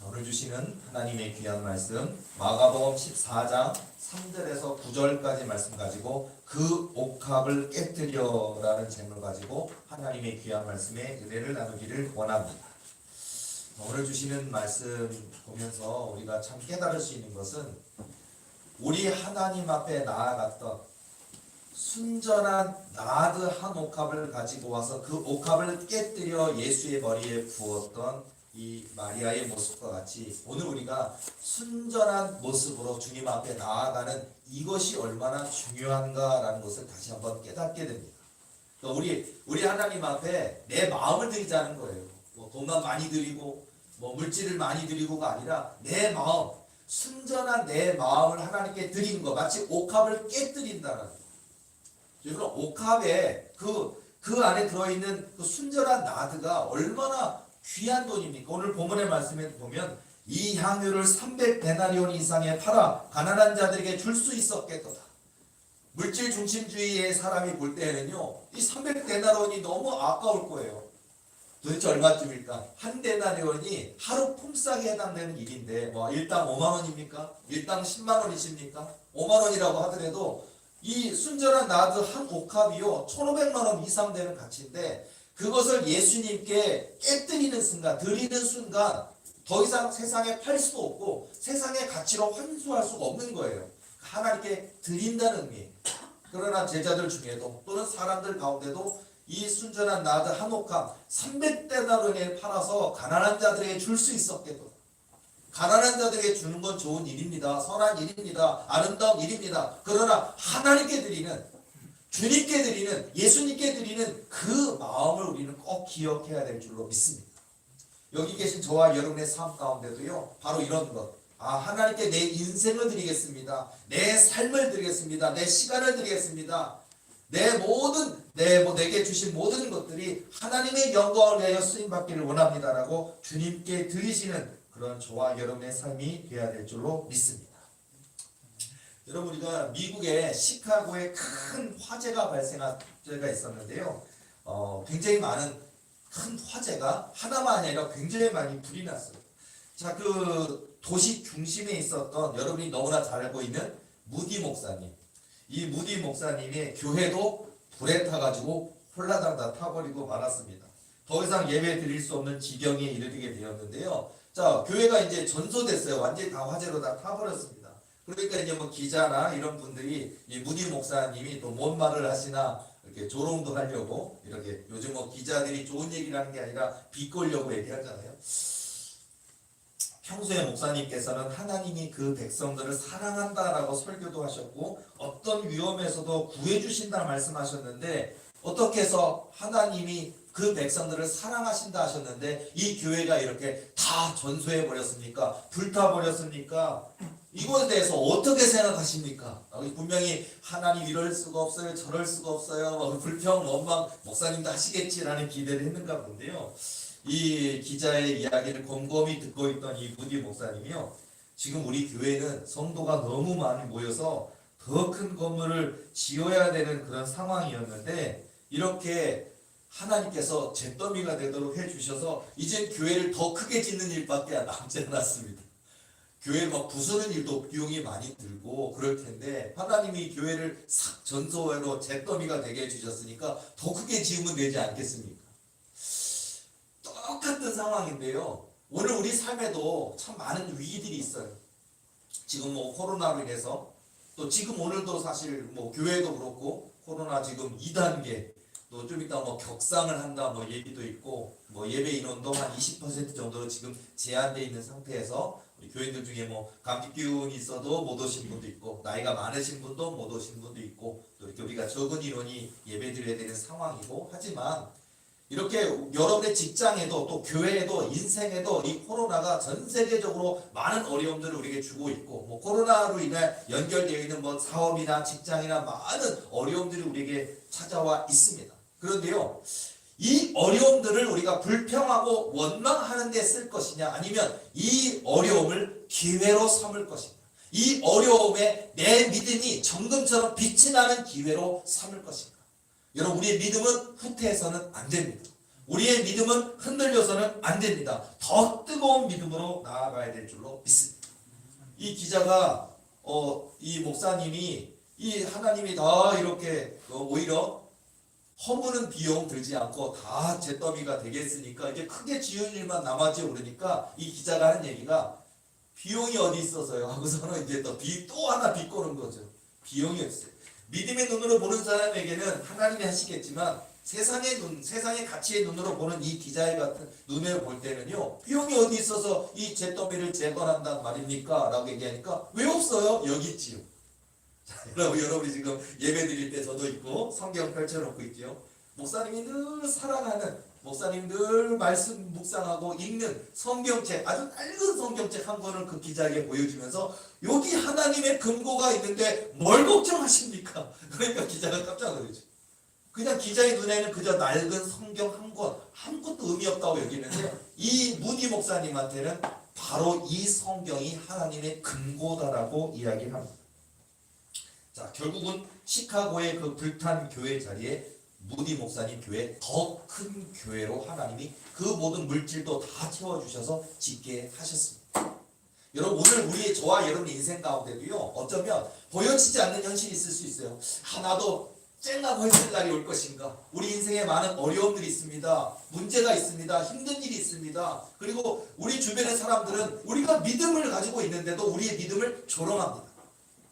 오늘 주시는 하나님의 귀한 말씀 마가복음 14장 3절에서 9절까지 말씀 가지고 그 옥합을 깨뜨려라는 제목을 가지고 하나님의 귀한 말씀에 은혜를 나누기를 원합니다. 오늘 주시는 말씀 보면서 우리가 참 깨달을 수 있는 것은 우리 하나님 앞에 나아갔던 순전한 나드 한 옥합을 가지고 와서 그 옥합을 깨뜨려 예수의 머리에 부었던 이 마리아의 모습과 같이 오늘 우리가 순전한 모습으로 주님 앞에 나아가는 이것이 얼마나 중요한가라는 것을 다시 한번 깨닫게 됩니다. 우리 하나님 앞에 내 마음을 드리자는 거예요. 뭐 돈만 많이 드리고 뭐 물질을 많이 드리고가 아니라 내 마음, 순전한 내 마음을 하나님께 드리는 거, 마치 옥합을 깨뜨린다는 거예요. 여러분, 옥합에 그 안에 들어있는 그 순전한 나드가 얼마나 귀한 돈입니까? 오늘 본문의 말씀에 보면 이 향유를 300데나리온 이상에 팔아 가난한 자들에게 줄 수 있었겠도다. 물질 중심주의의 사람이 볼 때는요, 이 300데나리온이 너무 아까울 거예요. 도대체 얼마쯤일까? 한 데나리온이 하루 품삯에 해당되는 일인데 뭐 일당 5만 원입니까? 일당 10만 원이십니까? 5만 원이라고 하더라도 이 순전한 나드 한 옥합이요 1,500만 원 이상 되는 가치인데 그것을 예수님께 깨뜨리는 순간, 드리는 순간 더 이상 세상에 팔 수도 없고 세상의 가치로 환수할 수가 없는 거예요. 하나님께 드린다는 의미. 그러나 제자들 중에도 또는 사람들 가운데도 이 순전한 나드 한 옥합 300데나리온에 팔아서 가난한 자들에게 줄 수 있었겠도. 가난한 자들에게 주는 건 좋은 일입니다. 선한 일입니다. 아름다운 일입니다. 그러나 하나님께 드리는, 주님께 드리는, 예수님께 드리는 그 마음을 우리는 꼭 기억해야 될 줄로 믿습니다. 여기 계신 저와 여러분의 삶 가운데도요, 바로 이런 것. 하나님께 내 인생을 드리겠습니다. 내 삶을 드리겠습니다. 내 시간을 드리겠습니다. 내게 주신 모든 것들이 하나님의 영광을 위하여 쓰임받기를 원합니다라고 주님께 드리시는 그런 저와 여러분의 삶이 되어야 될 줄로 믿습니다. 여러분, 우리가 미국의 시카고에 큰 화재가 발생한 때가 있었는데요. 굉장히 많은 큰 화재가 하나만 아니라 굉장히 많이 불이 났어요. 자, 그 도시 중심에 있었던 여러분이 너무나 잘 알고 있는 무디 목사님. 이 무디 목사님의 교회도 불에 타가지고 홀라당 다 타버리고 말았습니다. 더 이상 예배 드릴 수 없는 지경에 이르게 되었는데요. 자, 교회가 이제 전소됐어요. 완전히 다 화재로 다 타버렸습니다. 그러니까 이제 뭐 기자나 이런 분들이 이 무디 목사님이 또 뭔 말을 하시나 이렇게 조롱도 하려고 이렇게 요즘 뭐 기자들이 좋은 얘기를 하는 게 아니라 비꼬려고 얘기하잖아요. 평소에 목사님께서는 하나님이 그 백성들을 사랑한다라고 설교도 하셨고 어떤 위험에서도 구해주신다 말씀하셨는데 어떻게 해서 하나님이 그 백성들을 사랑하신다 하셨는데 이 교회가 이렇게 다 전소해 버렸습니까? 불타버렸습니까? 이거에 대해서 어떻게 생각하십니까? 분명히 하나님 이럴 수가 없어요, 저럴 수가 없어요, 불평, 원망 목사님도 하시겠지라는 기대를 했는가 본데요. 이 기자의 이야기를 곰곰이 듣고 있던 이 무디 목사님이요, 지금 우리 교회는 성도가 너무 많이 모여서 더 큰 건물을 지어야 되는 그런 상황이었는데 이렇게 하나님께서 잿더미가 되도록 해주셔서 이젠 교회를 더 크게 짓는 일밖에 남지 않았습니다. 교회 막 부수는 일도 비용이 많이 들고 그럴 텐데 하나님이 교회를 싹 전소회로 잿더미가 되게 해주셨으니까 더 크게 지으면 되지 않겠습니까? 똑같은 상황인데요. 오늘 우리 삶에도 참 많은 위기들이 있어요. 지금 뭐 코로나로 인해서 또 지금 오늘도 사실 뭐 교회도 그렇고 코로나 지금 2단계 또 좀 이따 뭐 격상을 한다 뭐 얘기도 있고 뭐 예배 인원도 한 20% 정도로 지금 제한되어 있는 상태에서 우리 교인들 중에 뭐 감기 기운이 있어도 못 오신 분도 있고 나이가 많으신 분도 못 오신 분도 있고 또 이렇게 우리가 적은 인원이 예배 드려야 되는 상황이고 하지만 이렇게 여러분의 직장에도 또 교회에도 인생에도 이 코로나가 전 세계적으로 많은 어려움들을 우리에게 주고 있고 뭐 코로나로 인해 연결되어 있는 뭐 사업이나 직장이나 많은 어려움들이 우리에게 찾아와 있습니다. 그런데요, 이 어려움들을 우리가 불평하고 원망하는 데 쓸 것이냐 아니면 이 어려움을 기회로 삼을 것이냐, 이 어려움에 내 믿음이 정금처럼 빛이 나는 기회로 삼을 것인가. 여러분, 우리의 믿음은 후퇴해서는 안 됩니다. 우리의 믿음은 흔들려서는 안 됩니다. 더 뜨거운 믿음으로 나아가야 될 줄로 믿습니다. 이 기자가 이 목사님이 이 하나님이 다 이렇게 오히려 허무는 비용 들지 않고 다 잿더미가 되겠으니까 이제 크게 지은 일만 남았지 그러니까 이 기자가 한 얘기가 비용이 어디 있어서요 하고서는 이제 또 하나 비꼬는 거죠. 비용이 없어요. 믿음의 눈으로 보는 사람에게는 하나님이 하시겠지만 세상의 가치의 눈으로 보는 이 기자의 같은 눈으로 볼 때는요 비용이 어디 있어서 이 잿더미를 재건한단 말입니까? 라고 얘기하니까 왜 없어요? 여기 있지요. 여러분이 지금 예배 드릴 때 저도 있고 성경 펼쳐놓고 있죠. 목사님이 늘 사랑하는, 목사님 늘 말씀 묵상하고 읽는 성경책, 아주 낡은 성경책 한 권을 그 기자에게 보여주면서 여기 하나님의 근거가 있는데 뭘 걱정하십니까? 그러니까 기자가 깜짝 놀라죠. 그냥 기자의 눈에는 그저 낡은 성경 한 권, 아무것도 의미 없다고 여기는데 이 무디 목사님한테는 바로 이 성경이 하나님의 근거다라고 이야기를 합니다. 자, 결국은 시카고의 그 불탄 교회 자리에 무디 목사님 교회 더 큰 교회로 하나님이 그 모든 물질도 다 채워주셔서 짓게 하셨습니다. 여러분 오늘 저와 여러분 인생 가운데도요 어쩌면 보여지지 않는 현실이 있을 수 있어요. 나도 쨍하고 했을 날이 올 것인가. 우리 인생에 많은 어려움들이 있습니다. 문제가 있습니다. 힘든 일이 있습니다. 그리고 우리 주변의 사람들은 우리가 믿음을 가지고 있는데도 우리의 믿음을 조롱합니다.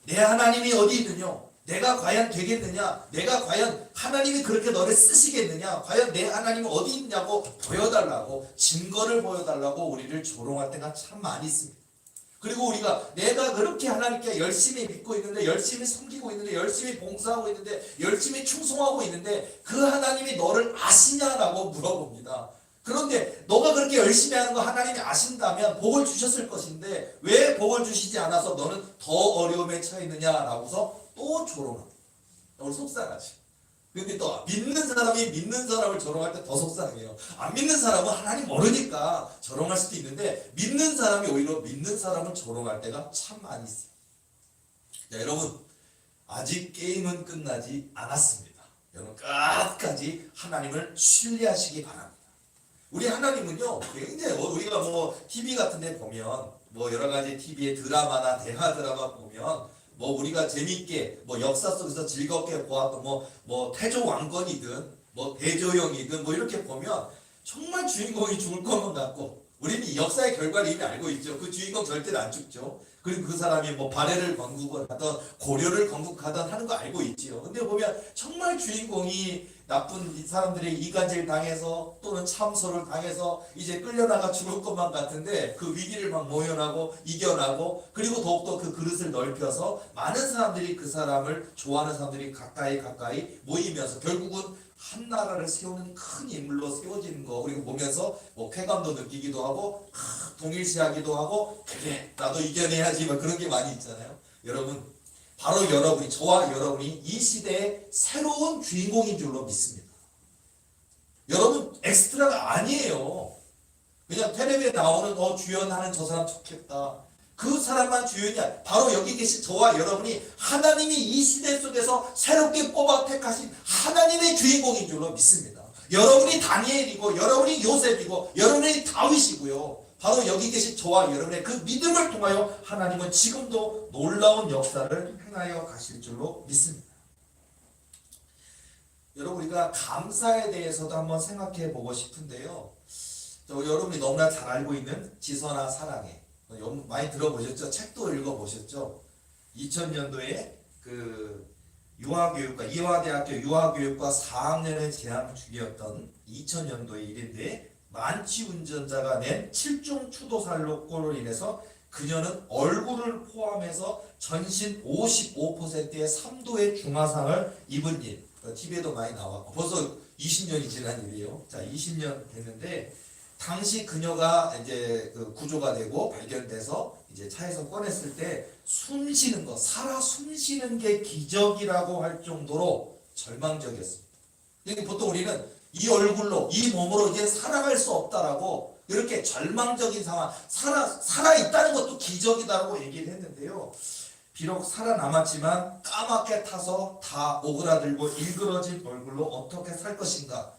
내 하나님이 어디 있느냐? 내가 과연 되겠느냐? 내가 과연 하나님이 그렇게 너를 쓰시겠느냐? 과연 내 하나님은 어디 있냐고 보여달라고, 증거를 보여달라고 우리를 조롱할 때가 참 많이 있습니다. 그리고 우리가 내가 그렇게 하나님께 열심히 믿고 있는데, 열심히 섬기고 있는데, 열심히 봉사하고 있는데, 열심히 충성하고 있는데 그 하나님이 너를 아시냐라고 물어봅니다. 그런데 너가 그렇게 열심히 하는 거 하나님이 아신다면 복을 주셨을 것인데 왜 복을 주시지 않아서 너는 더 어려움에 처해 있느냐라고서 또 조롱합니다. 오늘 속상하지. 근데 또 믿는 사람이 믿는 사람을 조롱할 때 더 속상해요. 안 믿는 사람은 하나님 모르니까 조롱할 수도 있는데 믿는 사람이 오히려 믿는 사람을 조롱할 때가 참 많이 있어요. 자, 여러분 아직 게임은 끝나지 않았습니다. 여러분 끝까지 하나님을 신뢰하시기 바랍니다. 우리 하나님은요 굉장히 우리가 TV 같은 데 보면 여러 가지 TV의 드라마나 대화 드라마 보면 우리가 재밌게 역사 속에서 즐겁게 보았던 태조 왕건이든 대조영이든 이렇게 보면 정말 주인공이 죽을 것만 같고 우리는 이 역사의 결과를 이미 알고 있죠. 그 주인공 절대로 안 죽죠. 그리고 그 사람이 발해를 건국을 하던 고려를 건국하던 하는 거 알고 있지요. 근데 보면 정말 주인공이 나쁜 사람들의 이간질 당해서 또는 참소를 당해서 이제 끌려나가 죽을 것만 같은데 그 위기를 막 모면하고 이겨나고 그리고 더욱더 그 그릇을 넓혀서 많은 사람들이 그 사람을 좋아하는 사람들이 가까이 모이면서 결국은 한 나라를 세우는 큰 인물로 세워지는 거 그리고 보면서 쾌감도 느끼기도 하고 동일시하기도 하고 그래 나도 이겨내야지 그런 게 많이 있잖아요. 여러분 바로 여러분이 저와 여러분이 이 시대의 새로운 주인공인 줄로 믿습니다. 여러분 엑스트라가 아니에요. 그냥 텔레비에 나오는 주연하는 저 사람 좋겠다. 그 사람만 주연이 아니라 바로 여기 계신 저와 여러분이 하나님이 이 시대 속에서 새롭게 뽑아 택하신 하나님의 주인공인 줄로 믿습니다. 여러분이 다니엘이고 여러분이 요셉이고 여러분이 다윗이고요. 바로 여기 계신 저와 여러분의 그 믿음을 통하여 하나님은 지금도 놀라운 역사를 행하여 가실 줄로 믿습니다. 여러분 우리가 감사에 대해서도 한번 생각해 보고 싶은데요. 여러분이 너무나 잘 알고 있는 지선아 사랑해 많이 들어보셨죠? 책도 읽어보셨죠? 2000년도에 그 유아교육과 이화대학교 유아교육과 4학년을 재학 중이었던 2000년도의 일인데 만취 운전자가 낸 7종 추도살로꼴로 인해서 그녀는 얼굴을 포함해서 전신 55%의 3도의 중화상을 입은 일. TV에도 많이 나왔고 벌써 20년이 지난 일이에요. 자, 20년 됐는데 당시 그녀가 이제 그 구조가 되고 발견돼서 이제 차에서 꺼냈을 때 숨 쉬는 거, 살아 숨 쉬는 게 기적이라고 할 정도로 절망적이었습니다. 그러니까 보통 우리는 이 얼굴로, 이 몸으로 이제 살아갈 수 없다라고 이렇게 절망적인 상황, 살아있다는 것도 기적이다라고 얘기를 했는데요. 비록 살아남았지만 까맣게 타서 다 오그라들고 일그러진 얼굴로 어떻게 살 것인가.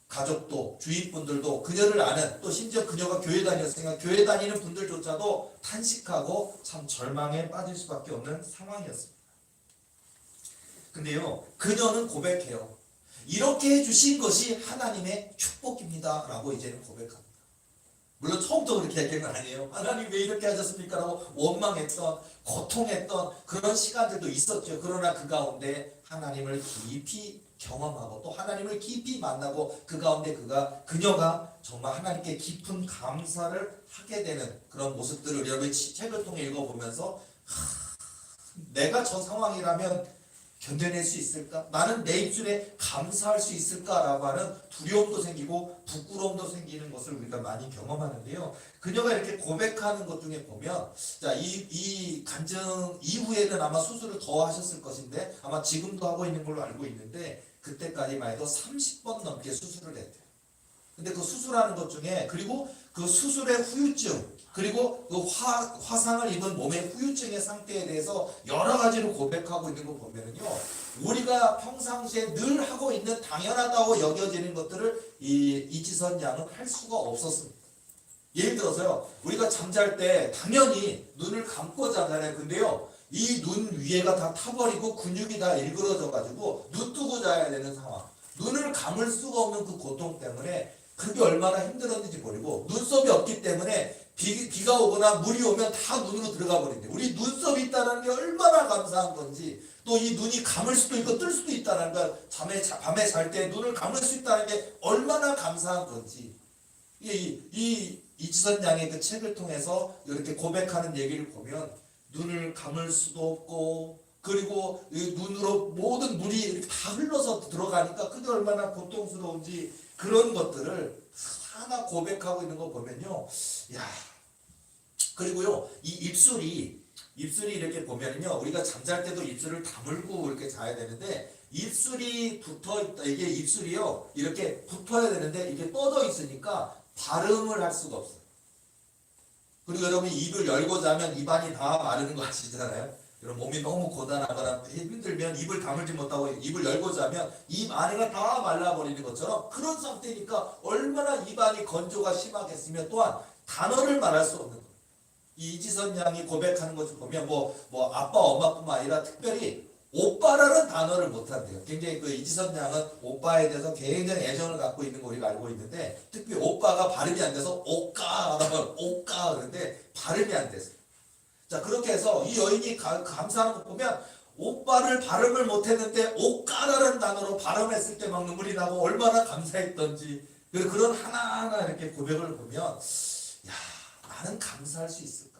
가족도 주위 분들도 그녀를 아는, 또 심지어 그녀가 교회 다녔으니까 교회 다니는 분들조차도 탄식하고 참 절망에 빠질 수밖에 없는 상황이었습니다. 근데요, 그녀는 고백해요. 이렇게 해주신 것이 하나님의 축복입니다 라고 이제는 고백합니다. 물론 처음부터 그렇게 얘기한 건 아니에요. 하나님 왜 이렇게 하셨습니까? 라고 원망했던, 고통했던 그런 시간들도 있었죠. 그러나 그 가운데 하나님을 깊이 경험하고 또 하나님을 깊이 만나고 그 가운데 그녀가 정말 하나님께 깊은 감사를 하게 되는 그런 모습들을 여러분이 책을 통해 읽어보면서 내가 저 상황이라면 견뎌낼 수 있을까? 나는 내 입술에 감사할 수 있을까라고 하는 두려움도 생기고 부끄러움도 생기는 것을 우리가 많이 경험하는데요. 그녀가 이렇게 고백하는 것 중에 보면, 자, 이 간증 이후에는 아마 수술을 더 하셨을 것인데 아마 지금도 하고 있는 걸로 알고 있는데 그때까지만 해도 30번 넘게 수술을 했대요. 근데 그 수술하는 것 중에, 그리고 그 수술의 후유증, 그리고 그 화상을 입은 몸의 후유증의 상태에 대해서 여러 가지로 고백하고 있는 거 보면은요, 우리가 평상시에 늘 하고 있는 당연하다고 여겨지는 것들을 이지선 양은 할 수가 없었습니다. 예를 들어서요, 우리가 잠잘 때 당연히 눈을 감고 자잖아요. 근데요, 이 눈 위에가 다 타버리고 근육이 다 일그러져 가지고 눈 뜨고 자야 되는 상황, 눈을 감을 수가 없는 그 고통 때문에 그게 얼마나 힘들었는지 모르고, 눈썹이 없기 때문에 비가 오거나 물이 오면 다 눈으로 들어가 버린대. 우리 눈썹이 있다는 게 얼마나 감사한 건지, 또 이 눈이 감을 수도 있고 뜰 수도 있다는 걸, 밤에 잘 때 눈을 감을 수 있다는 게 얼마나 감사한 건지, 이지선 양의 그 책을 통해서 이렇게 고백하는 얘기를 보면 눈을 감을 수도 없고, 그리고 눈으로 모든 물이 이렇게 다 흘러서 들어가니까 그게 얼마나 고통스러운지, 그런 것들을 하나 고백하고 있는 거 보면요, 야, 그리고요, 이 입술이 이렇게 보면은요, 우리가 잠잘 때도 입술을 다물고 이렇게 자야 되는데, 입술이 붙어 있다, 이게 입술이요, 이렇게 붙어야 되는데 이게 뻗어 있으니까 발음을 할 수가 없어요. 그리고 여러분이 입을 열고 자면 입안이 다 마르는 거 아시잖아요. 여러분 몸이 너무 고단하거나 힘들면 입을 다물지 못하고 입을 열고 자면 입 안에가 다 말라버리는 것처럼, 그런 상태니까 얼마나 입안이 건조가 심하겠으며, 또한 단어를 말할 수 없는 거예요. 이지선 양이 고백하는 것을 보면 뭐 아빠 엄마뿐만 아니라 특별히 오빠라는 단어를 못한대요. 굉장히 그 이지선 양은 오빠에 대해서 굉장히 애정을 갖고 있는 거 우리가 알고 있는데, 특히 오빠가 발음이 안 돼서 오까 하면 오까 그러는데 발음이 안 됐어요. 자, 그렇게 해서 이 여인이 감사하는 거 보면, 오빠를 발음을 못했는데 오까라는 단어로 발음했을 때 막 눈물이 나고 얼마나 감사했던지, 그런 하나하나 이렇게 고백을 보면, 야, 나는 감사할 수 있을까?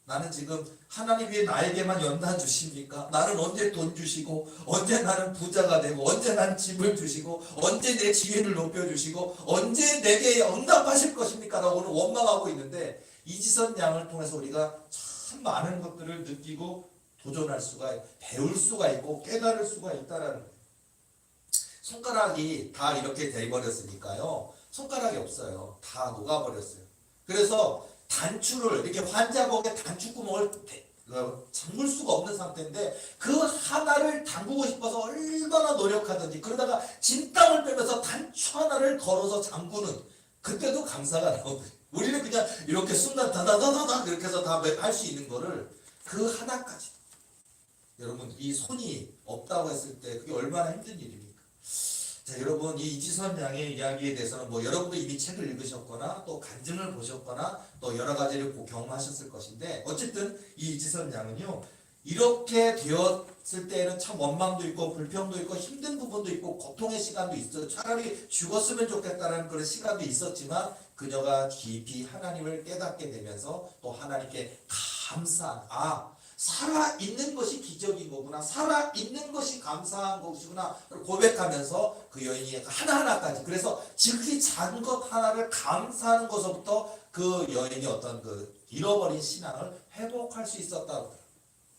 나는 지금 하나님 왜 나에게만 연단 주십니까? 나는 언제 돈 주시고, 언제 나는 부자가 되고, 언제 난 집을 주시고, 언제 내 지위를 높여주시고, 언제 내게 응답하실 것입니까? 라고는 원망하고 있는데, 이지선 양을 통해서 우리가 참 많은 것들을 느끼고 도전할 수가, 배울 수가 있고 깨달을 수가 있다라는 거예요. 손가락이 다 이렇게 돼버렸으니까요, 손가락이 없어요. 다 녹아버렸어요. 그래서 단추를, 이렇게 환자복에 단추구멍을 잠글 수가 없는 상태인데, 그 하나를 담그고 싶어서 얼마나 노력하든지, 그러다가 진땀을 빼면서 단추 하나를 걸어서 잠그는, 그때도 감사가 나오거든요. 우리는 그냥 이렇게 순간 다다다다다 이렇게 해서 다 할 수 있는 거를, 그 하나까지, 여러분 이 손이 없다고 했을 때 그게 얼마나 힘든 일입니까? 자, 여러분 이 이지선 양의 이야기에 대해서는 여러분도 이미 책을 읽으셨거나 또 간증을 보셨거나 또 여러 가지를 경험하셨을 것인데, 어쨌든 이 이지선 양은요, 이렇게 되었을 때에는 참 원망도 있고 불평도 있고 힘든 부분도 있고 고통의 시간도 있어요. 차라리 죽었으면 좋겠다는 그런 시간도 있었지만, 그녀가 깊이 하나님을 깨닫게 되면서 또 하나님께 감사한, 살아있는 것이 기적인 거구나, 살아있는 것이 감사한 것이구나 고백하면서 그 여인이 하나하나까지, 그래서 지극히 작은 것 하나를 감사하는 것부터 그 여인이 어떤 그 잃어버린 신앙을 회복할 수 있었다고.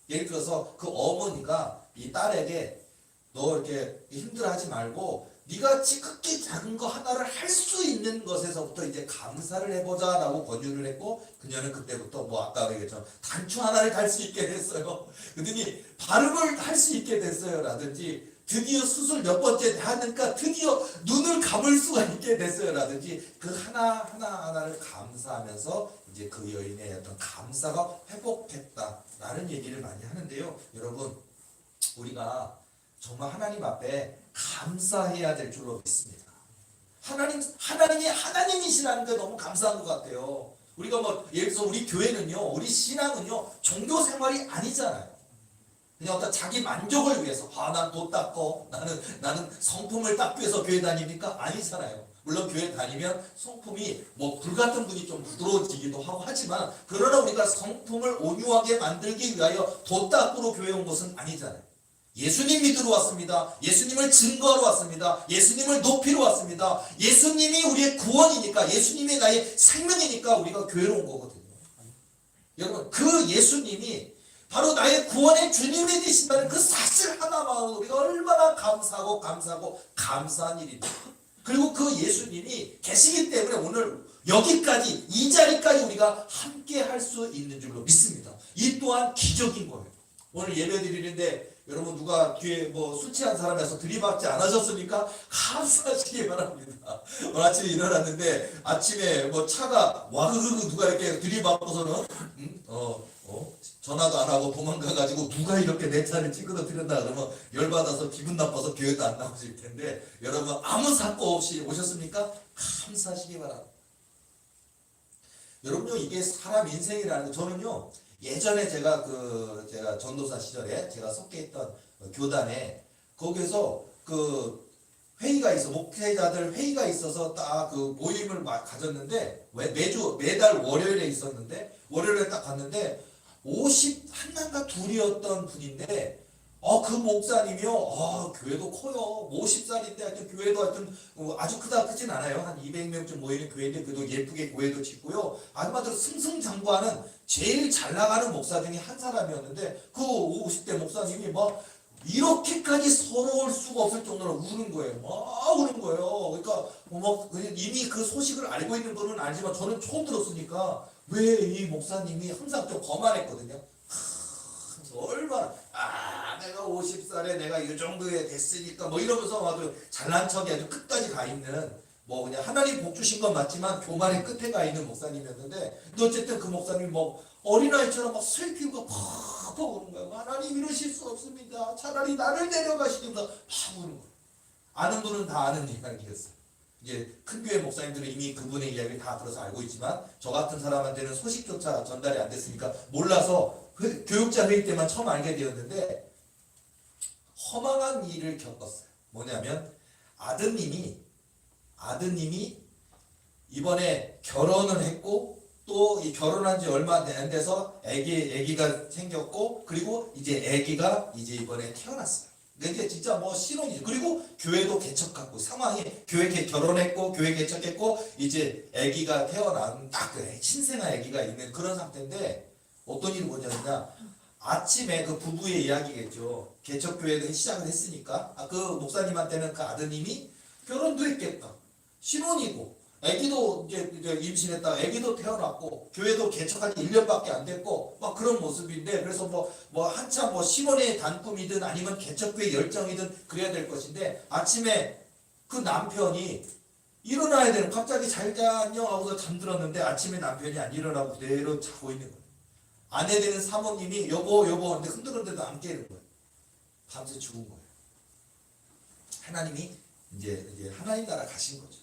예를 들어서 그 어머니가 이 딸에게, 너 이렇게 힘들어하지 말고 네가 지극히 작은 거 하나를 할 수 있는 것에서부터 이제 감사를 해보자 라고 권유를 했고, 그녀는 그때부터 아까 얘기했죠, 단추 하나를 갈 수 있게 됐어요. 그러더니 발음을 할 수 있게 됐어요 라든지, 드디어 수술 몇 번째 하니까 드디어 눈을 감을 수가 있게 됐어요. 라든지 그 하나하나를 감사하면서 이제 그 여인의 어떤 감사가 회복됐다라는 얘기를 많이 하는데요. 여러분, 우리가 정말 하나님 앞에 감사해야 될 줄로 믿습니다. 하나님이 하나님이시라는 게 너무 감사한 것 같아요. 우리가 뭐 예를 들어서 우리 교회는요, 우리 신앙은요, 종교 생활이 아니잖아요. 그냥 어떤 자기 만족을 위해서, 난 돈 닦고 나는 성품을 닦기 위해서 교회 다닙니까? 아니잖아요. 물론 교회 다니면 성품이 뭐 불같은 분이 좀 부드러워지기도 하고 하지만, 그러나 우리가 성품을 온유하게 만들기 위하여 돈 닦으러 교회 온 것은 아니잖아요. 예수님 믿으러 왔습니다. 예수님을 증거하러 왔습니다. 예수님을 높이러 왔습니다. 예수님이 우리의 구원이니까, 예수님이 나의 생명이니까 우리가 교회로 온 거거든요. 여러분, 그 예수님이 바로 나의 구원의 주님이 되신다는 그 사실 하나만으로 우리가 얼마나 감사하고 감사한 일입니다. 그리고 그 예수님이 계시기 때문에 오늘 여기까지, 이 자리까지 우리가 함께 할 수 있는 줄로 믿습니다. 이 또한 기적인 거예요. 오늘 예배 드리는데 여러분, 누가 뒤에 뭐 술 취한 사람에서 들이받지 않으셨습니까? 감사하시기 바랍니다. 오늘 아침에 일어났는데 아침에 뭐 차가 와그그 누가 이렇게 들이받고서는 전화도 안 하고 도망가가지고 누가 이렇게 내 차를 찌그러뜨렸나 그러면 열받아서 기분 나빠서 교회도 안 나오실 텐데, 여러분 아무 사건 없이 오셨습니까? 감사하시기 바랍니다. 여러분요, 이게 사람 인생이라는 거, 저는요 예전에 제가 전도사 시절에 제가 속해 있던 교단에, 거기서 그 회의가 있어, 목회자들 회의가 있어서 딱 그 모임을 가졌는데, 매달 월요일에 있었는데, 월요일에 딱 갔는데 51명인가 둘이었던 분인데, 그 목사님이요, 교회도 커요. 50살인데 하여튼 교회도 하여튼 아주 크진 않아요. 한 200명쯤 모이는 교회인데 그래도 예쁘게 교회도 짓고요. 아마도 승승장구하는 제일 잘 나가는 목사 중에 한 사람이었는데, 그 50대 목사님이 막 이렇게까지 서러울 수가 없을 정도로 우는 거예요. 막 우는 거예요. 그러니까 이미 그 소식을 알고 있는 거는 알지만 저는 처음 들었으니까 왜 이 목사님이 항상 좀 거만했거든요. 얼마나 내가 50살에 내가 이 정도에 됐으니까 뭐 이러면서 아주 잘난 척이 아주 끝까지 가 있는, 뭐 그냥 하나님 복 주신 건 맞지만 교만의 끝에 가 있는 목사님이었는데, 근데 어쨌든 그 목사님이 뭐 어린아이처럼 막 슬피고 팍팍 우는 거예요. 하나님 이러실 수 없습니다. 차라리 나를 데려가시면서 막 우는 거예요. 아는 분은 다 아는 이야기였어요. 이제 큰 교회 목사님들은 이미 그분의 이야기를 다 들어서 알고 있지만, 저 같은 사람한테는 소식조차 전달이 안 됐으니까 몰라서 교육자 회의 때만 처음 알게 되었는데, 허망한 일을 겪었어요. 뭐냐면 아드님이 이번에 결혼을 했고, 또 이 결혼한 지 얼마 안 돼서 아기가 생겼고, 그리고 이제 아기가 이제 이번에 태어났어요. 이게 진짜 뭐 신혼이죠. 그리고 교회도 개척하고, 상황이 교회 결혼했고 교회 개척했고 이제 아기가 태어난 딱 신생아 아기가 있는 그런 상태인데, 어떤 일이 뭐냐면 아침에 그 부부의 이야기겠죠. 개척교회가 시작을 했으니까 그 목사님한테는 그 아드님이 결혼도 했겠다, 신혼이고 아기도 이제 임신했다가 아기도 태어났고 교회도 개척한 지 1년밖에 안 됐고 막 그런 모습인데, 그래서 뭐 한참 뭐 신혼의 단꿈이든 아니면 개척교회 열정이든 그래야 될 것인데, 아침에 그 남편이 일어나야 되는, 갑자기 잘 자 안녕 하고서 잠들었는데 아침에 남편이 안 일어나고 그대로 자고 있는 거예요. 아내 되는 사모님이 여보 하는데 흔들었는데도 안 깨는 거예요. 밤새 죽은 거예요. 하나님이 이제 하나님 나라 가신 거죠.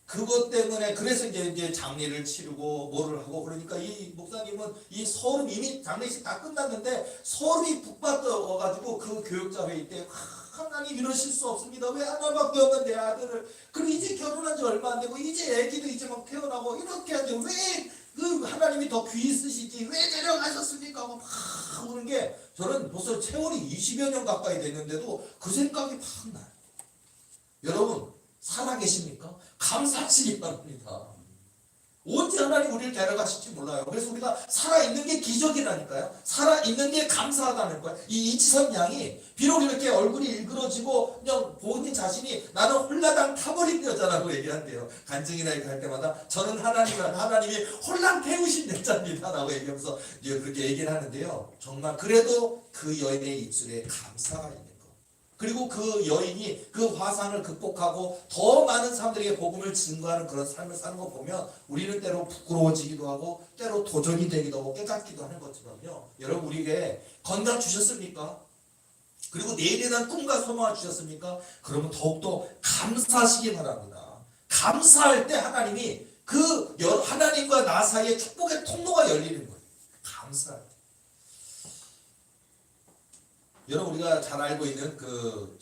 그것 때문에 그래서 이제 장례를 치르고 뭐를 하고, 그러니까 이 목사님은 이 소름, 이미 장례식 다 끝났는데 소름이 북받아가지고 그 교육자 회의 때 하나님 이러실 수 없습니다. 왜 하나밖에 없는 내 아들을, 그리고 이제 결혼한 지 얼마 안 되고 이제 아기도 이제 막 태어나고 이렇게 하는데 왜 그 하나님이 더 귀 있으시지 왜 데려가셨습니까 하고 막 우는 게, 저는 벌써 세월이 20여 년 가까이 됐는데도 그 생각이 막 나요. 여러분 살아계십니까? 감사하시기 바랍니다. 언제 하나님 우리를 데려가실지 몰라요. 그래서 우리가 살아있는 게 기적이라니까요. 살아있는 게 감사하다는 거예요. 이 이지선 양이 비록 이렇게 얼굴이 일그러지고 그냥 본인 자신이 나는 홀라당 타버린 여자라고 얘기한대요. 간증이나 이렇게 할 때마다 저는 하나님이 홀랑 태우신 여자입니다 라고 얘기하면서 이제 그렇게 얘기를 하는데요. 정말 그래도 그 여인의 입술에 감사가 있는 거. 그리고 그 여인이 그 화상을 극복하고 더 많은 사람들에게 복음을 증거하는 그런 삶을 사는 거 보면 우리는 때로 부끄러워지기도 하고 때로 도전이 되기도 하고 깨닫기도 하는 것처럼요. 여러분 우리에게 건강 주셨습니까? 그리고 내일에 대한 꿈과 소망을 주셨습니까? 그러면 더욱더 감사하시기 바랍니다. 감사할 때 하나님이 그 하나님과 나 사이에 축복의 통로가 열리는 거예요. 감사할 때. 여러분 우리가 잘 알고 있는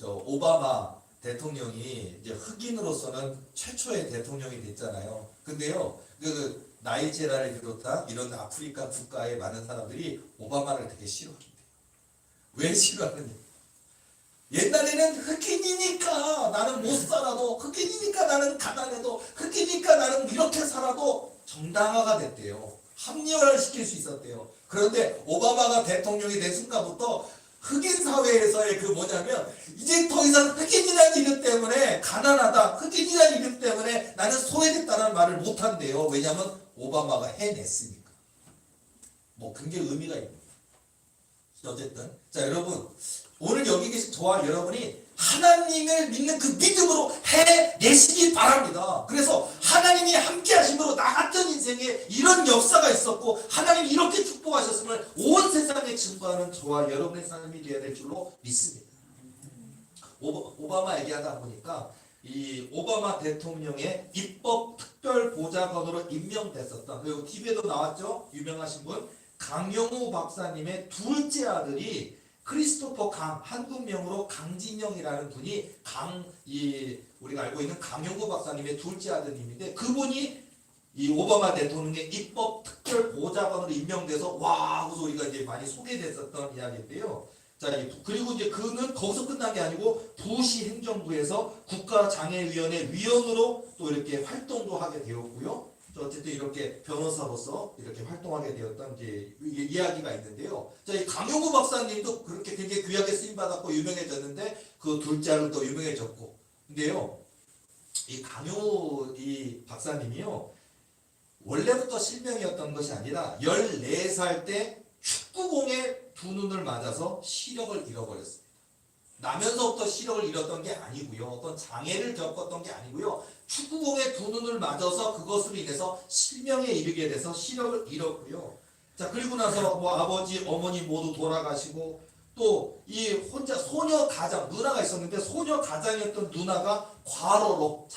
오바마 대통령이 이제 흑인으로서는 최초의 대통령이 됐잖아요. 근데요, 그 나이지리아를 비롯한 이런 아프리카 국가의 많은 사람들이 오바마를 되게 싫어한대요. 왜 싫어하느냐? 옛날에는 흑인이니까 나는 못 살아도, 흑인이니까 나는 가난해도, 흑인이니까 나는 이렇게 살아도 정당화가 됐대요. 합리화를 시킬 수 있었대요. 그런데 오바마가 대통령이 된 순간부터 흑인 사회에서의 그 뭐냐면 이제 더 이상 흑인이라는 이름 때문에 가난하다, 흑인이라는 이름 때문에 나는 소외됐다는 말을 못한대요. 왜냐하면 오바마가 해냈으니까. 뭐 굉장히 의미가 있는 어쨌든 자 여러분 오늘 여기 계신 저와 여러분이 하나님을 믿는 그 믿음으로 해내시기 바랍니다. 그래서 하나님이 함께 하심으로 나 같은 인생에 이런 역사가 있었고 하나님이 이렇게 축복하셨음을 온 세상에 증거하는 저와 여러분의 삶이 되어야 될 줄로 믿습니다. 오바마 얘기하다 보니까 이 오바마 대통령의 입법 특별 보좌관으로 임명됐었던, 그리고 TV에도 나왔죠. 유명하신 분 강영우 박사님의 둘째 아들이 크리스토퍼 강, 한국명으로 강진영이라는 분이 우리가 알고 있는 강영구 박사님의 둘째 아드님인데, 그분이 이 오바마 대통령의 입법 특별 보좌관으로 임명돼서 와 하고서 우리가 이제 많이 소개됐었던 이야기인데요. 자, 그리고 이제 그는 거기서 끝난 게 아니고 부시 행정부에서 국가장애위원회 위원으로 또 이렇게 활동도 하게 되었고요. 어쨌든 이렇게 변호사로서 이렇게 활동하게 되었던 이제 이야기가 있는데요. 자, 이 강용구 박사님도 그렇게 굉장히 귀하게 쓰임 받았고 유명해졌는데 그 둘째 아들도 유명해졌고. 근데요, 이 강용구 이 박사님이요, 원래부터 실명이었던 것이 아니라 14살 때 축구공에 두 눈을 맞아서 시력을 잃어버렸습니다. 나면서부터 시력을 잃었던 게 아니고요. 어떤 장애를 겪었던 게 아니고요. 축구공에 두 눈을 맞아서 그것으로 인해서 실명에 이르게 돼서 시력을 잃었고요. 자, 그리고 나서 뭐 아버지, 어머니 모두 돌아가시고 또 이 혼자 소녀 가장, 누나가 있었는데 소녀 가장이었던 누나가 과로로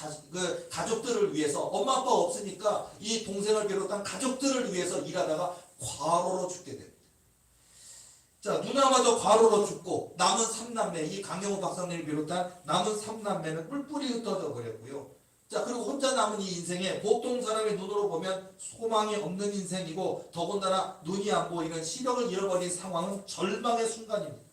가족들을 위해서, 엄마 아빠가 없으니까 이 동생을 비롯한 가족들을 위해서 일하다가 과로로 죽게 됩니다. 자, 누나마저 과로로 죽고 남은 3남매, 이 강영호 박사님을 비롯한 남은 3남매는 뿔뿔이 흩어져 버렸고요. 자, 그리고 혼자 남은 이 인생에 보통 사람의 눈으로 보면 소망이 없는 인생이고 더군다나 눈이 안 보이는 시력을 잃어버린 상황은 절망의 순간입니다.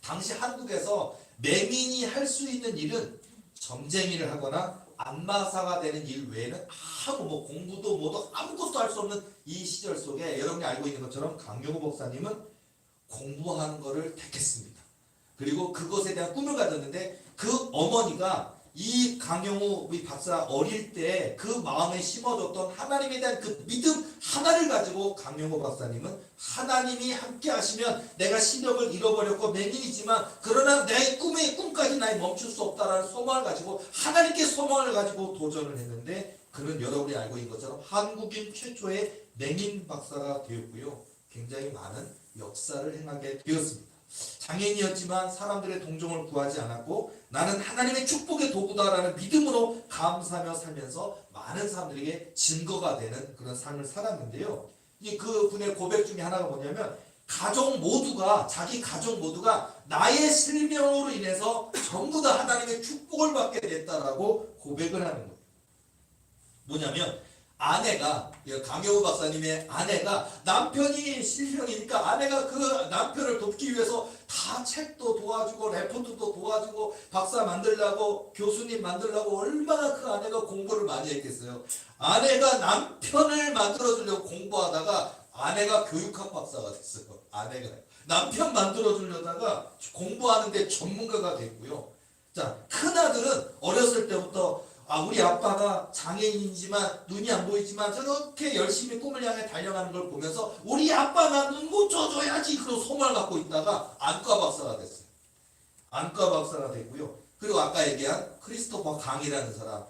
당시 한국에서 맹인이 할 수 있는 일은 점쟁이를 하거나 안마사가 되는 일 외에는 아무 공부도 뭐도 아무것도 할 수 없는 이 시절 속에 여러분이 알고 있는 것처럼 강용호 목사님은 공부하는 것을 택했습니다. 그리고 그것에 대한 꿈을 가졌는데 그 어머니가 이 강용호 박사 어릴 때 그 마음에 심어줬던 하나님에 대한 그 믿음 하나를 가지고 강용호 박사님은 하나님이 함께 하시면 내가 시력을 잃어버렸고 맹인이지만 그러나 내 꿈까지 나에 멈출 수 없다라는 소망을 가지고 하나님께 소망을 가지고 도전을 했는데 그는 여러분이 알고 있는 것처럼 한국인 최초의 맹인 박사가 되었고요. 굉장히 많은 역사를 행하게 되었습니다. 장애인이었지만 사람들의 동정을 구하지 않았고 나는 하나님의 축복의 도구다라는 믿음으로 감사하며 살면서 많은 사람들에게 증거가 되는 그런 삶을 살았는데요. 이 그분의 고백 중에 하나가 뭐냐면 자기 가족 모두가 나의 실명으로 인해서 전부 다 하나님의 축복을 받게 됐다라고 고백을 하는 거예요. 뭐냐면 아내가, 강효우 박사님의 아내가 남편이 실명이니까 아내가 그 남편을 돕기 위해서 다 책도 도와주고 레포트도 도와주고 박사 만들려고 교수님 만들려고 얼마나 그 아내가 공부를 많이 했겠어요. 아내가 남편을 만들어주려고 공부하다가 아내가 교육학 박사가 됐어요. 아내가 남편 만들어주려다가 공부하는데 전문가가 됐고요. 자, 큰아들은 어렸을 때부터 우리 아빠가 장애인이지만 눈이 안 보이지만 저렇게 열심히 꿈을 향해 달려가는 걸 보면서 우리 아빠 나 눈 못 줘줘야지 그런 소망을 갖고 있다가 안과 박사가 됐어요. 안과 박사가 됐고요. 그리고 아까 얘기한 크리스토퍼 강이라는 사람,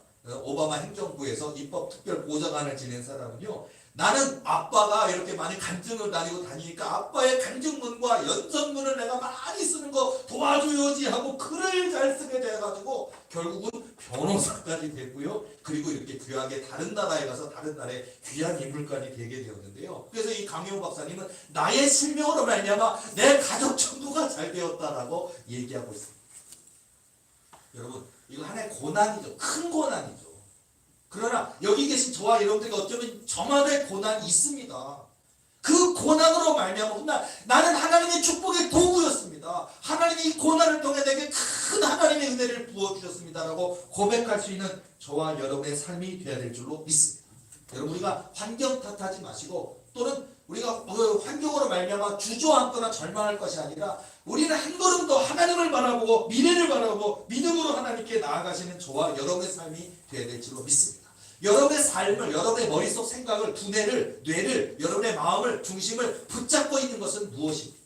오바마 행정부에서 입법 특별 보좌관을 지낸 사람은요. 나는 아빠가 이렇게 많이 간증을 다니고 다니니까 아빠의 간증문과 연설문을 내가 많이 쓰는 거 도와줘야지 하고 글을 잘 쓰게 돼가지고 결국은 변호사까지 됐고요. 그리고 이렇게 귀하게 다른 나라에 가서 다른 나라의 귀한 인물까지 되게 되었는데요. 그래서 이 강효 박사님은 나의 실명으로 말미암아 내 가족 전부가 잘 되었다라고 얘기하고 있습니다. 여러분 이거 하나의 고난이죠. 큰 고난이죠. 그러나 여기 계신 저와 여러분들이 어쩌면 저마다의 고난이 있습니다. 그 고난으로 말미암아 나는 하나님의 축복의 도구였습니다. 하나님이 이 고난을 통해 내게 큰 하나님의 은혜를 부어주셨습니다라고 고백할 수 있는 저와 여러분의 삶이 되어야 될 줄로 믿습니다. 여러분 우리가 환경 탓하지 마시고 또는 우리가 환경으로 말미암아 주저앉거나 절망할 것이 아니라 우리는 한 걸음 더 하나님을 바라보고 미래를 바라보고 믿음으로 하나님께 나아가시는 저와 여러분의 삶이 되어야 될 줄로 믿습니다. 여러분의 삶을, 여러분의 머릿속 생각을, 두뇌를, 뇌를, 여러분의 마음을, 중심을 붙잡고 있는 것은 무엇입니까?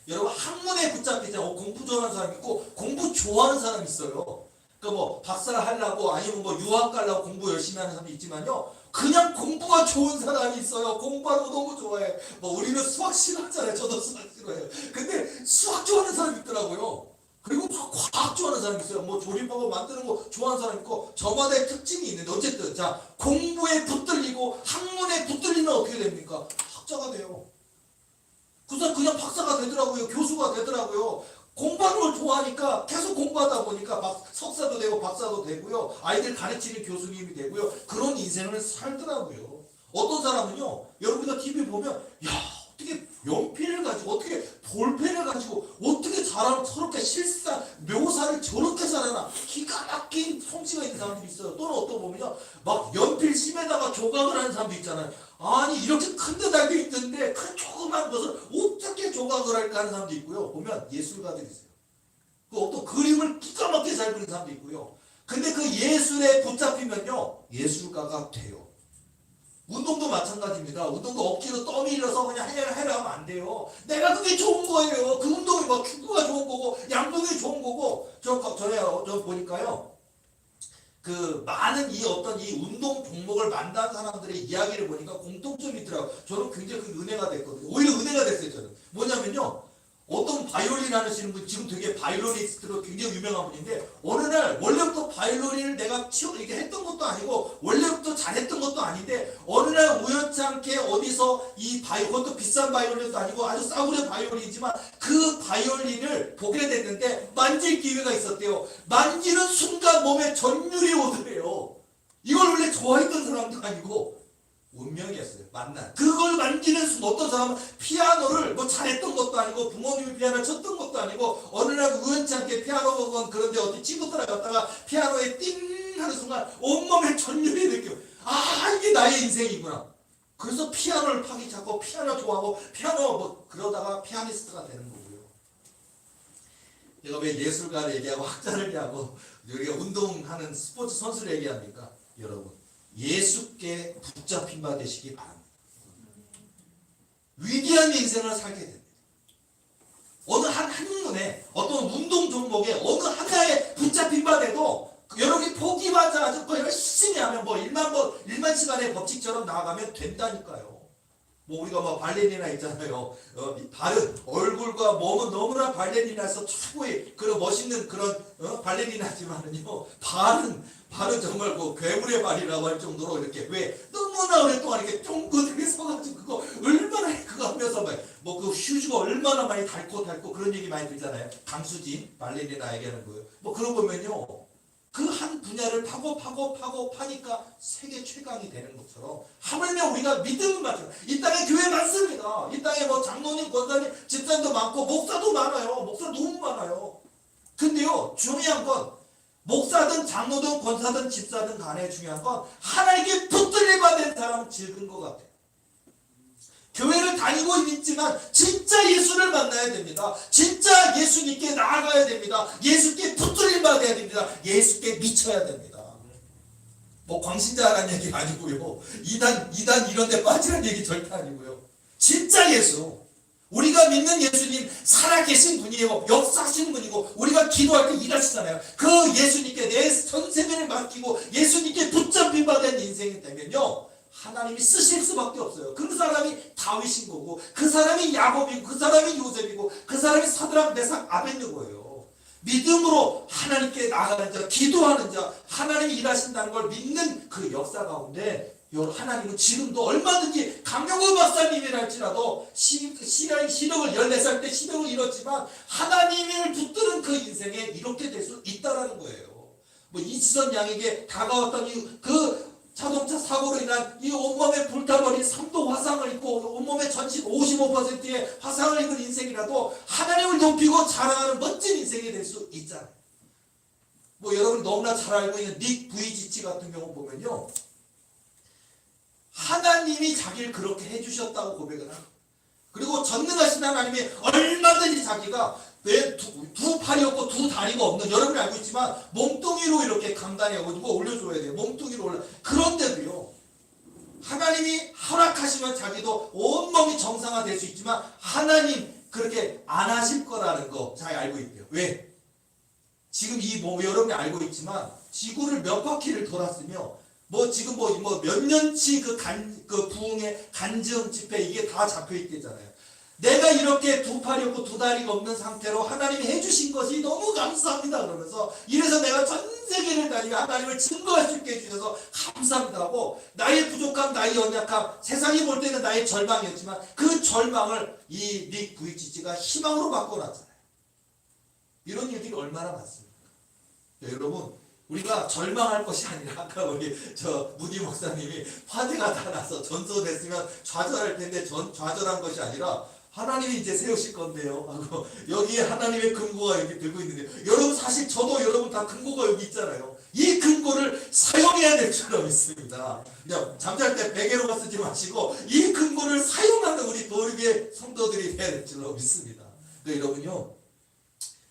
여러분 학문에 붙잡히잖아요. 공부 좋아하는 사람 있고 공부 좋아하는 사람 있어요. 그러니까 뭐 박사를 하려고 아니면 뭐 유학 가려고 공부 열심히 하는 사람도 있지만요. 그냥 공부가 좋은 사람이 있어요. 공부하는 거 너무 좋아해. 뭐 우리는 수학 싫어하잖아요. 저도 수학 싫어해요. 근데 수학 좋아하는 사람이 있더라고요. 그리고 과학 좋아하는 사람이 있어요. 뭐 조립하고 만드는 거 좋아하는 사람이 있고 저마다의 특징이 있는데 어쨌든 자 공부에 붙들리고 학문에 붙들리면 어떻게 됩니까? 학자가 돼요. 그 사람 그냥 박사가 되더라고요. 교수가 되더라고요. 공부하는 걸 좋아하니까 계속 공부하다 보니까 석사도 되고 박사도 되고요. 아이들 가르치는 교수님이 되고요. 그런 인생을 살더라고요. 어떤 사람은요. 여러분들 TV 보면 야 어떻게 연필을 가지고 어떻게 볼펜을 가지고 어떻게 저렇게 실사 묘사를 저렇게 잘하나 기가 막힌 솜씨가 있는 사람들이 있어요. 또는 어떤 보면요 막 연필 심에다가 조각을 하는 사람도 있잖아요. 아니 이렇게 큰 데 달려 있는데 그 조그만 것을 어떻게 조각을 할까 하는 사람도 있고요. 보면 예술가들이 있어요. 그 어떤 그림을 기가 막히게 잘 그리는 사람도 있고요. 근데 그 예술에 붙잡히면요 예술가가 돼요. 운동도 마찬가지입니다. 운동도 억지로 떠밀려서 그냥 해라 하면 안 돼요. 내가 그게 좋은 거예요. 그 운동이 막 축구가 좋은 거고 양동이 좋은 거고 저 보니까요. 그 많은 이 어떤 이 운동 종목을 만든 사람들의 이야기를 보니까 공통점이 있더라고요. 저는 굉장히 그 은혜가 됐거든요. 오히려 은혜가 됐어요. 저는 뭐냐면요. 어떤 바이올린 하시는 분 지금 되게 바이올리스트로 굉장히 유명한 분인데 어느 날 원래부터 바이올린을 내가 이렇게 했던 것도 아니고 원래부터 잘했던 것도 아닌데 어느 날 우연찮게 어디서 그것도 비싼 바이올린도 아니고 아주 싸구려 바이올린이지만 그 바이올린을 보게 됐는데 만질 기회가 있었대요. 만지는 순간 몸에 전율이 오더래요. 이걸 원래 좋아했던 사람도 아니고 운명이었어요. 만난. 그걸 만지는 순간 어떤 사람은 피아노를 뭐 잘했던 것도 아니고 부모님이 피아노를 쳤던 것도 아니고 어느 날 우연치 않게 피아노 학원 그런데 어디 친구들하고 갔다가 피아노에 띵 하는 순간 온몸에 전율이 느껴. 아 이게 나의 인생이구나. 그래서 피아노를 파기 잡고 피아노 좋아하고 피아노 뭐 그러다가 피아니스트가 되는 거고요. 내가 왜 예술가를 얘기하고 학자를 얘기하고 우리가 운동하는 스포츠 선수를 얘기합니까? 여러분 예수께 붙잡힌 바 되시기 바랍니다. 위대한 인생을 살게 됩니다. 어느 한 학문에 어떤 운동 종목에 어느 하나에 붙잡힌 바 돼도 여러분이 포기하지 않고 열심히 하면 일만 시간의 법칙처럼 나아가면 된다니까요. 뭐 우리가 뭐 발레리나 있잖아요. 다른 얼굴과 몸은 너무나 발레리나에서 최고의 그런 멋있는 그런 발레리나지만은요 발은 정말 그 괴물의 발이라고 할 정도로 이렇게 왜 너무나 오랫동안 이렇게 쫑긋하게 서가지고 그거 얼마나 그거 하면서 뭐 그 휴지가 얼마나 많이 닳고 그런 얘기 많이 들잖아요. 강수진 발레리나 얘기하는 거예요. 뭐 그런 거면요. 그 한 분야를 파니까 세계 최강이 되는 것처럼 하물며 우리가 믿음을 가지고 이 땅에 교회 많습니다. 이 땅에 뭐 장로님, 권사님, 집사님도 많고 목사도 많아요. 목사 너무 많아요. 근데요 중요한 건 목사든 장로든 권사든 집사든 간에 중요한 건 하나님께 붙들림 받은 사람은 적은 것 같아요. 교회를 다니고 있지만 진짜 예수를 만나야 됩니다. 진짜 예수님께 나아가야 됩니다. 예수께 붙들림 받아야 됩니다. 예수께 미쳐야 됩니다. 뭐 광신자라는 얘기 아니고요. 이단 이런 데 빠지는 얘기 절대 아니고요. 진짜 예수. 우리가 믿는 예수님 살아계신 분이에요. 역사하시는 분이고 우리가 기도할 때 일하시잖아요. 그 예수님께 내 전 세계를 맡기고 예수님께 붙잡힌 바 된 인생이 되면요, 하나님이 쓰실 수밖에 없어요. 그 사람이 다윗인 거고, 그 사람이 야곱이고, 그 사람이 요셉이고, 그 사람이 사드락 메삭 아벳느고예요. 믿음으로 하나님께 나가는 자, 기도하는 자, 하나님이 일하신다는 걸 믿는 그 역사 가운데 하나님은 지금도 얼마든지 강영호 박사님이랄지라도 시력을 14살 때 시력을 잃었지만 하나님을 붙드는 그 인생에 이렇게 될 수 있다라는 거예요. 뭐 이치선 양에게 다가왔던 그 자동차 사고로 인한 이 온몸에 불타버린 3도 화상을 입고 온몸에 전신 55%의 화상을 입은 인생이라도 하나님을 높이고 자랑하는 멋진 인생이 될 수 있잖아요. 뭐 여러분 너무나 잘 알고 있는 닉 부이지치 같은 경우 보면요, 하나님이 자기를 그렇게 해주셨다고 고백을 합니다. 그리고 전능하신 하나님이 얼마든지 자기가 왜 두 팔이 없고 두 다리가 없는, 여러분이 알고 있지만 몸뚱이로 이렇게 강단에 누가 올려줘야 돼요. 몸뚱이로 올라. 그런데도요, 하나님이 허락하시면 자기도 온몸이 정상화될 수 있지만 하나님 그렇게 안 하실 거라는 거 잘 알고 있대요. 왜? 지금 이 여러분이 알고 있지만 지구를 몇 바퀴를 돌았으며 지금 몇 년치 그 부흥의 간증 집회 이게 다 잡혀 있겠잖아요. 내가 이렇게 두 팔이 없고 두 다리가 없는 상태로 하나님이 해주신 것이 너무 감사합니다 그러면서, 이래서 내가 전 세계를 다니며 하나님을 증거할 수 있게 해주셔서 감사합니다 하고, 나의 부족함, 나의 연약함, 세상이 볼 때는 나의 절망이었지만 그 절망을 이 닉 부이치치가 희망으로 바꿔놨잖아요. 이런 일들이 얼마나 많습니까? 네, 여러분, 우리가 절망할 것이 아니라, 아까 우리 무디 목사님이 화재가 다 나서 전소됐으면 좌절할 텐데 좌절한 것이 아니라 하나님이 이제 세우실 건데요 하고, 여기에 하나님의 근거가 여기 들고 있는데, 여러분 사실 저도 여러분 다 근거가 여기 있잖아요. 이 근거를 사용해야 될 줄로 믿습니다. 그냥 잠잘 때 베개로만 쓰지 마시고 이 근거를 사용하는 우리 도리의 성도들이 돼야 될 줄로 믿습니다. 근데 여러분요,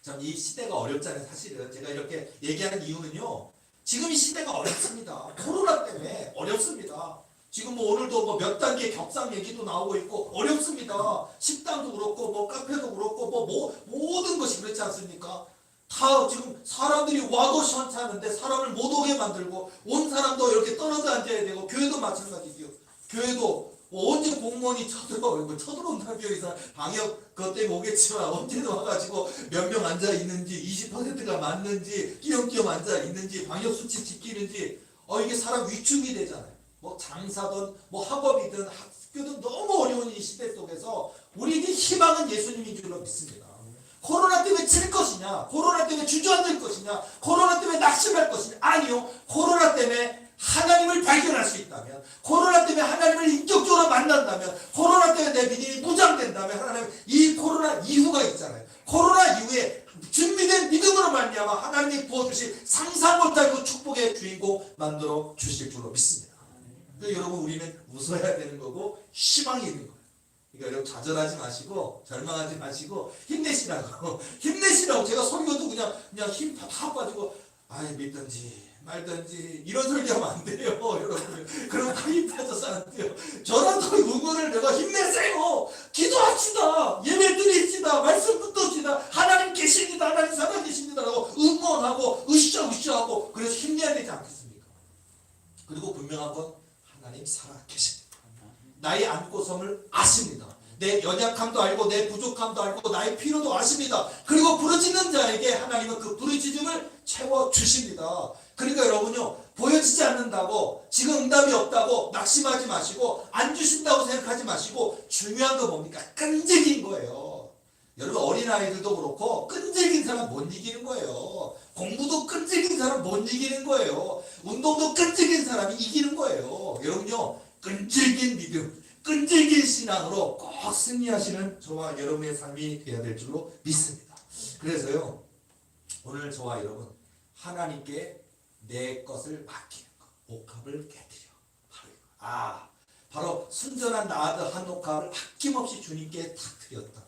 참 이 시대가 어렵잖아요. 사실은 제가 이렇게 얘기하는 이유는요, 지금 이 시대가 어렵습니다. 코로나 때문에 어렵습니다. 지금 오늘도 몇 단계 격상 얘기도 나오고 있고 어렵습니다. 식당도 그렇고 카페도 그렇고 모든 것이 그렇지 않습니까? 다 지금 사람들이 와도 시원찮은데 사람을 못 오게 만들고, 온 사람도 이렇게 떨어져 앉아야 되고, 교회도 마찬가지죠. 교회도 언제 공무원이 쳐들어온다는 비어서 방역 그것 때문에 오겠지만 언제든 와가지고 몇 명 앉아 있는지, 20%가 맞는지, 끼엄끼엄 앉아 있는지, 방역 수칙 지키는지, 이게 사람 위축이 되잖아요. 장사든 학업이든 학교든 너무 어려운 이 시대 속에서 우리에게 희망은 예수님인 줄로 믿습니다. 코로나 때문에 질 것이냐, 코로나 때문에 주저앉을 것이냐, 코로나 때문에 낙심할 것이냐, 아니요. 코로나 때문에 하나님을 발견할 수 있다면, 코로나 때문에 하나님을 인격적으로 만난다면, 코로나 때문에 내 믿음이 무장된다면, 하나님 이 코로나 이후가 있잖아요. 코로나 이후에 준비된 믿음으로 말미암아 하나님이 부어주실 상상 못할 그 축복의 주인공 만들어 주실 줄로 믿습니다. 그러니까 여러분, 우리는 웃어야 되는 거고 희망이 있는 거예요. 그러니까 여러분 좌절하지 마시고 절망하지 마시고 힘내시라고 힘내시라고. 제가 설교도 그냥 힘 다 빠지고 믿든지 말든지 이런 설교하면 안 돼요 여러분. 그러면 힘 빠져서 안 돼요. 저라도 응원을 내가 힘내세요, 기도합시다, 예배 드립시다, 말씀 붙듭시다, 하나님 계십니다, 하나님 살아계십니다 라고 응원하고 으쌰으쌰하고, 그래서 힘내야 되지 않겠습니까? 그리고 분명한 건 하나님 살아계십니다. 나의 안고섬을 아십니다. 내 연약함도 알고 내 부족함도 알고 나의 필요도 아십니다. 그리고 부르짖는 자에게 하나님은 그 부르짖음을 채워주십니다. 그러니까 여러분요, 보여지지 않는다고 지금 응답이 없다고 낙심하지 마시고 안 주신다고 생각하지 마시고, 중요한 건 뭡니까? 끈질긴 거예요. 여러분, 어린아이들도 그렇고 끈질긴 사람 못 이기는 거예요. 공부도 끈질긴 사람 못 이기는 거예요. 운동도 끈질긴 사람이 이기는 거예요. 여러분요, 끈질긴 믿음, 끈질긴 신앙으로 꼭 승리하시는 저와 여러분의 삶이 되어야 될 줄로 믿습니다. 그래서요, 오늘 저와 여러분 하나님께 내 것을 맡기는 것, 옥합을 깨뜨려. 바로 순전한 나아드 한 옥합을 아낌없이 주님께 탁 드렸다.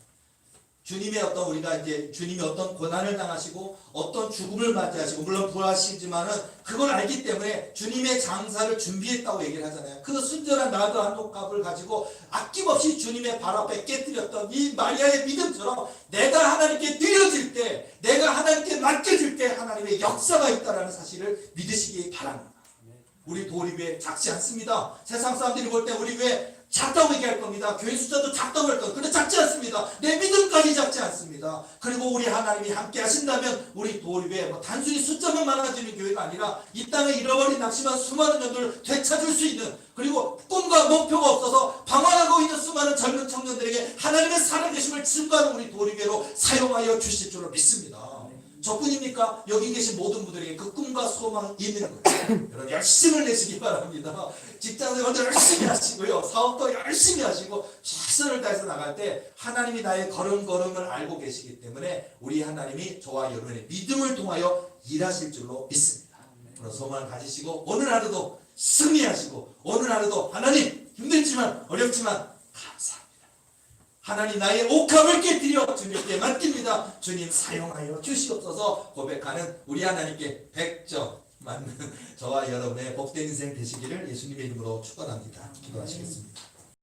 주님의 어떤 우리가 이제 주님이 어떤 고난을 당하시고 어떤 죽음을 맞이하시고 물론 부활하시지만은 그걸 알기 때문에 주님의 장사를 준비했다고 얘기를 하잖아요. 그 순전한 나도 한 옥합을 가지고 아낌없이 주님의 발 앞에 깨뜨렸던 이 마리아의 믿음처럼 내가 하나님께 드려질 때, 내가 하나님께 맡겨질 때 하나님의 역사가 있다라는 사실을 믿으시기 바랍니다. 우리 도립에 작지 않습니다. 세상 사람들이 볼 때 우리 교회 작다고 얘기할 겁니다. 교회 숫자도 작다고 할 겁니다. 근데 작지 않습니다. 내 믿음까지 작지 않습니다. 그리고 우리 하나님이 함께 하신다면 우리 도립에 뭐 단순히 숫자만 많아지는 교회가 아니라 이 땅에 잃어버린 낙심한 수많은 영들을 되찾을 수 있는, 그리고 꿈과 목표가 없어서 방황하고 있는 수많은 젊은 청년들에게 하나님의 살아계심을 증거하는 우리 도립회로 사용하여 주실 줄로 믿습니다. 저뿐입니까? 여기 계신 모든 분들에게 그 꿈과 소망이 있는 거예요. 여러분 열심을 내시기 바랍니다. 직장생활도 열심히 하시고요. 사업도 열심히 하시고 최선을 다해서 나갈 때 하나님이 나의 걸음걸음을 알고 계시기 때문에 우리 하나님이 저와 여러분의 믿음을 통하여 일하실 줄로 믿습니다. 그런 소망을 가지시고 오늘 하루도 승리하시고 오늘 하루도 하나님 힘들지만 어렵지만 감사합니다. 하나님 나의 옥합을 깨뜨려 주님께 맡깁니다. 주님 사용하여 주시옵소서 고백하는 우리 하나님께 100점 맞는 저와 여러분의 복된 인생 되시기를 예수님의 이름으로 축원합니다. 기도하시겠습니다.